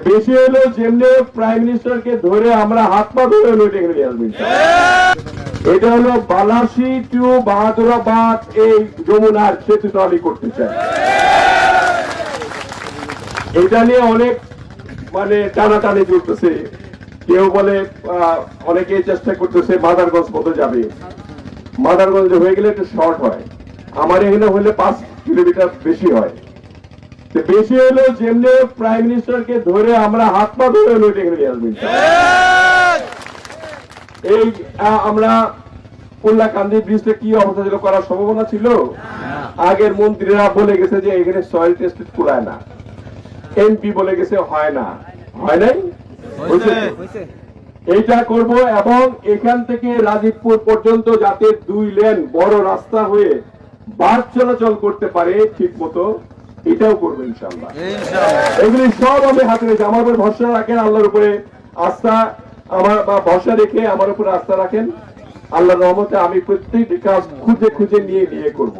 বেশি হলো যেমনি প্রাইম মিনিস্টারকে ধরে আমরা হাত পা ধরে হলো এটা এখানে নিয়ে আসবেন। এটা হলো বালাসি টু বাহাদুরাবাদ এই যমুনার সেতুটা আমি করতে চাই। এটা নিয়ে অনেক টানাটানি চলতেছে। কেউ বলে অনেকে চেষ্টা করতেছে মাদারগঞ্জ মতো যাবে, মাদারগঞ্জ হয়ে গেলে একটু শর্ট হয়, আমার এখানে হলে 5 কিলোমিটার বেশি হয়। বেশি হলো যেমনি প্রাইম মিনিস্টারকে ধরে আমরা হাত পা ধরে হলো এটা এখানে নিয়ে আসবেন। এই আমরা কুল্লাকান্দি ব্রিজটা কি অবস্থা ছিল, করার সম্ভাবনা ছিল? আগের মন্ত্রীরা বলে গেছে যে এখানে সয়েল টেস্ট করায় না, এমপি বলে গেছে হয় না, হয় নাই, এইটা করব। এবং এখান থেকে রাজীবপুর পর্যন্ত যাতে 2 লেন বড় রাস্তা হয়ে বাস চলাচল করতে পারে ঠিক মতো, এটাও করবো ইনশাআল্লাহ। এগুলি সব আমি হাতে রেখে আমার উপর ভরসা রাখেন, আল্লাহর উপরে আস্থা আমার ভরসা রেখে আমার উপরে আস্থা রাখেন। আল্লাহর রহমতে আমি প্রত্যেকটি কাজ খুঁজে খুঁজে নিয়ে করব।